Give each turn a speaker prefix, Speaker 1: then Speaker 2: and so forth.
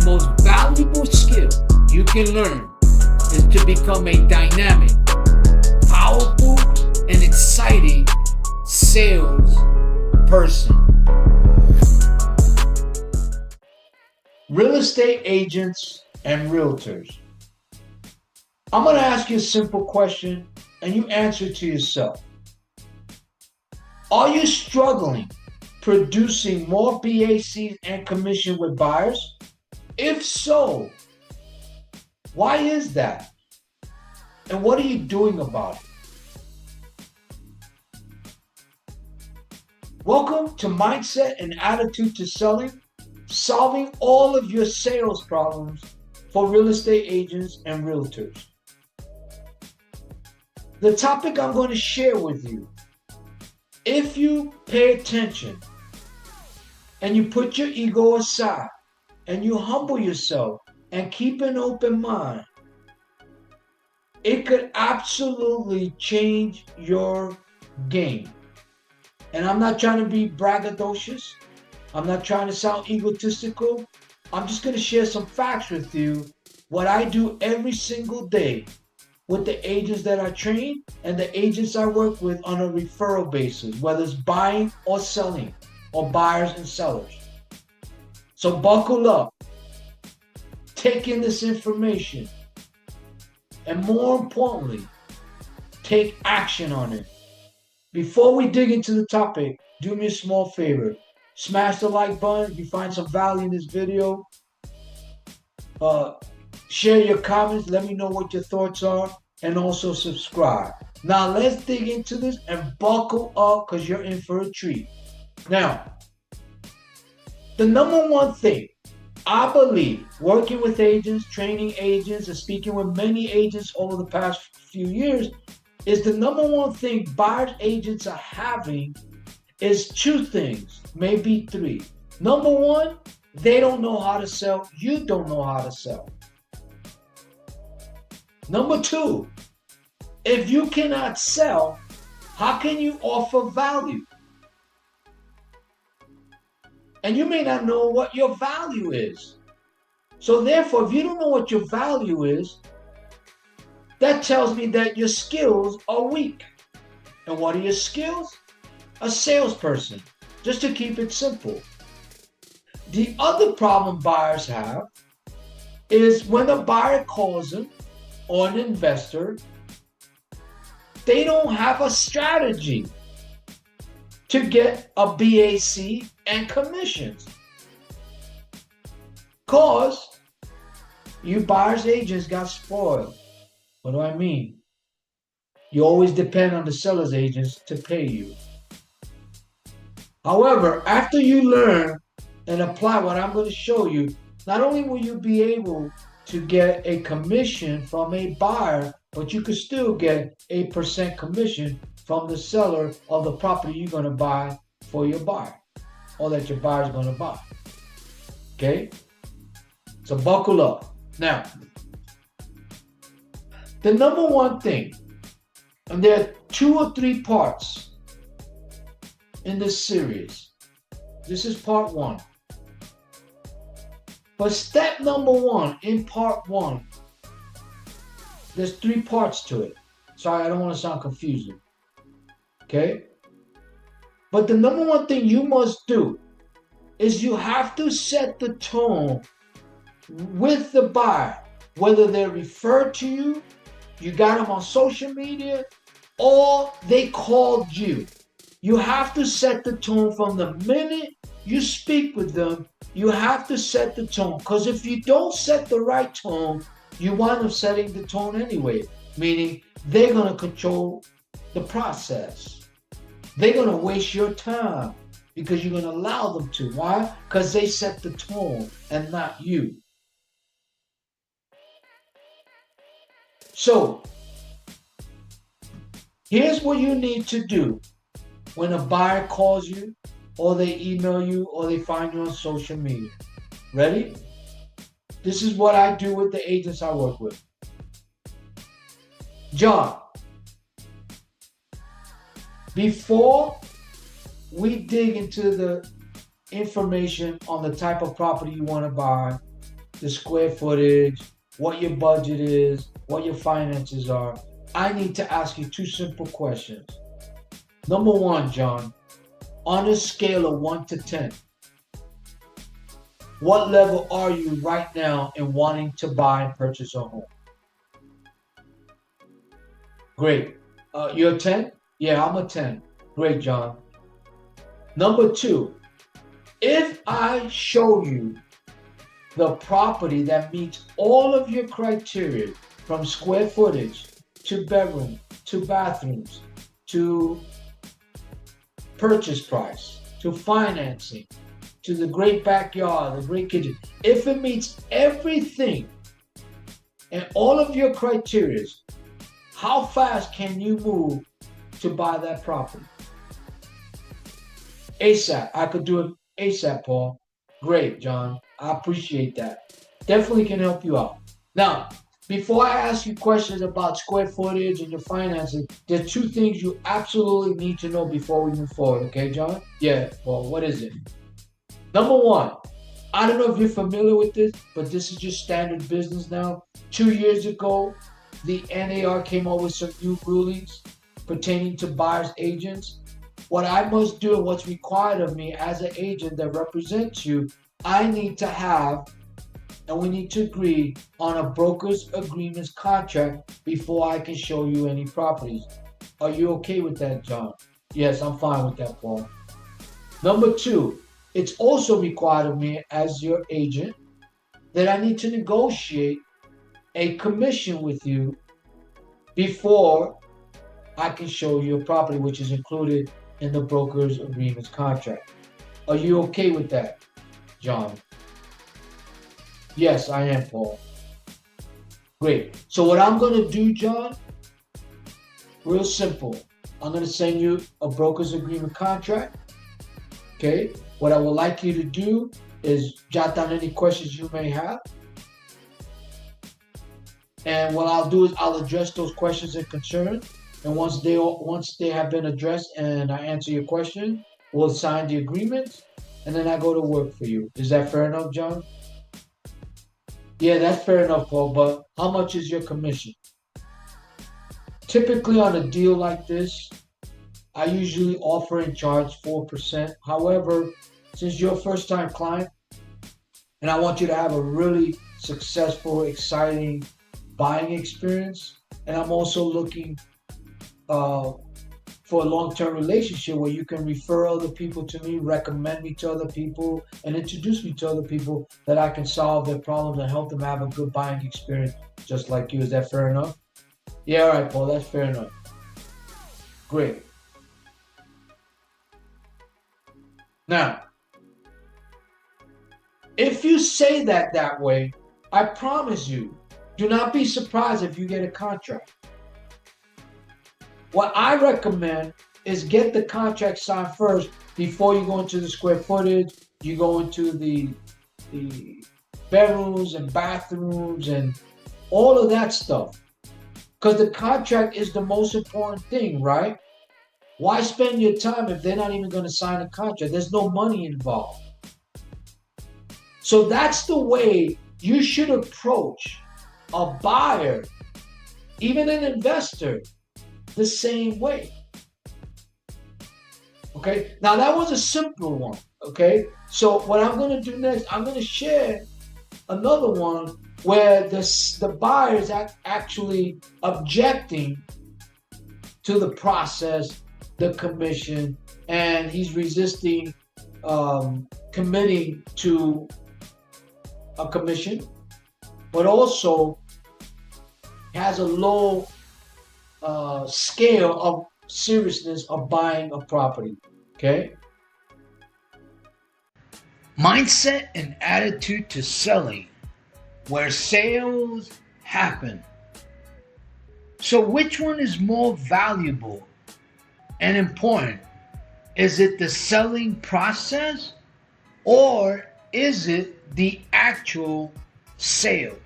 Speaker 1: most valuable skill you can learn is to become a dynamic, powerful, and exciting sales person. Real estate agents and realtors. I'm going to ask you a simple question and you answer it to yourself. Are you struggling producing more BACs and commission with buyers? If so, why is that? And what are you doing about it? Welcome to Mindset and Attitude to Selling, solving all of your sales problems for real estate agents and realtors. The topic I'm going to share with you, if you pay attention and you put your ego aside and you humble yourself and keep an open mind, it could absolutely change your game. And I'm not trying to be braggadocious. I'm not trying to sound egotistical. I'm just going to share some facts with you, what I do every single day with the agents that I train and the agents I work with on a referral basis, whether it's buying or selling or buyers and sellers. So buckle up, take in this information, and more importantly, take action on it. Before we dig into the topic, do me a small favor. Smash the like button if you find some value in this video. Share your comments. Let me know what your thoughts are. And also subscribe. Now let's dig into this and buckle up because you're in for a treat. Now, the number one thing I believe, working with agents, training agents, and speaking with many agents over the past few years, is the number one thing buyers agents are having is two things, maybe three. Number one, they don't know how to sell. You don't know how to sell. Number two, if you cannot sell, how can you offer value? And you may not know what your value is. So therefore, if you don't know what your value is, that tells me that your skills are weak. And what are your skills? A salesperson, just to keep it simple. The other problem buyers have is when a buyer calls them or an investor, they don't have a strategy to get a BAC and commissions. Cause you buyers agents got spoiled. What do I mean? You always depend on the seller's agents to pay you. However, after you learn and apply what I'm going to show you, not only will you be able to get a commission from a buyer, but you could still get 8% commission from the seller of the property you're going to buy for your buyer, or that your buyer is going to buy. Okay? So buckle up. Now, the number one thing, and there are 2 or 3 parts in this series. This is part 1. But step number 1 in part 1, there's 3 parts to it. Sorry, I don't want to sound confusing. Okay? But the number one thing you must do is you have to set the tone with the buyer, whether they're referred to you, you got them on social media, or they called you. You have to set the tone from the minute you speak with them. You have to set the tone, because if you don't set the right tone, you wind up setting the tone anyway, meaning they're going to control the process. They're going to waste your time because you're going to allow them to. Why? Because they set the tone and not you. So, here's what you need to do when a buyer calls you, or they email you, or they find you on social media. Ready? This is what I do with the agents I work with. John, before we dig into the information on the type of property you want to buy, the square footage, what your budget is, what your finances are, I need to ask you two simple questions. Number one, John, on a scale of 1 to 10, what level are you right now in wanting to buy and purchase a home? Great. You're a 10? Yeah, I'm a 10. Great, John. Number two, if I show you the property that meets all of your criteria, from square footage to bedroom to bathrooms to purchase price to financing to the great backyard, the great kitchen, if it meets everything and all of your criteria, how fast can you move to buy that property? ASAP. I could do it ASAP, Paul. Great, John. I appreciate that. Definitely can help you out. Now, before I ask you questions about square footage and your finances, there's two things you absolutely need to know before we move forward. Okay, John? Yeah, Paul, what is it? Number one, I don't know if you're familiar with this, but this is just standard business now. 2 years ago, the NAR came up with some new rulings pertaining to buyer's agents. What I must do and what's required of me as an agent that represents you, I need to have, and we need to agree on a broker's agreements contract before I can show you any properties. Are you okay with that, John? Yes, I'm fine with that, Paul. Number two, it's also required of me as your agent that I need to negotiate a commission with you before I can show you a property, which is included in the broker's agreements contract. Are you okay with that, John? Yes, I am, Paul. Great. So what I'm going to do, John, real simple. I'm going to send you a broker's agreement contract. Okay. What I would like you to do is jot down any questions you may have. And what I'll do is I'll address those questions and concerns. And once they have been addressed and I answer your question, we'll sign the agreement. And then I go to work for you. Is that fair enough, John? Yeah, that's fair enough, Paul. But how much is your commission? Typically on a deal like this, I usually offer and charge 4%. However, since you're a first-time client and I want you to have a really successful, exciting buying experience, and I'm also looking for a long-term relationship where you can refer other people to me, recommend me to other people, and introduce me to other people that I can solve their problems and help them have a good buying experience just like you. Is that fair enough? Yeah, all right, Paul, that's fair enough. Great. Now, if you say that way, I promise you, do not be surprised if you get a contract. What I recommend is get the contract signed first before you go into the square footage, you go into the bedrooms and bathrooms and all of that stuff. Because the contract is the most important thing, right? Why spend your time if they're not even going to sign a contract? There's no money involved. So that's the way you should approach a buyer, even an investor, the same way. Okay, now that was a simple one. Okay, so what I'm going to do next, I'm going to share another one where the buyer is actually objecting to the process, the commission, and he's resisting committing to a commission, but also has a low scale of seriousness of buying a property. Okay. Mindset and attitude to selling, where sales happen. So which one is more valuable and important? Is it the selling process or is it the actual sale?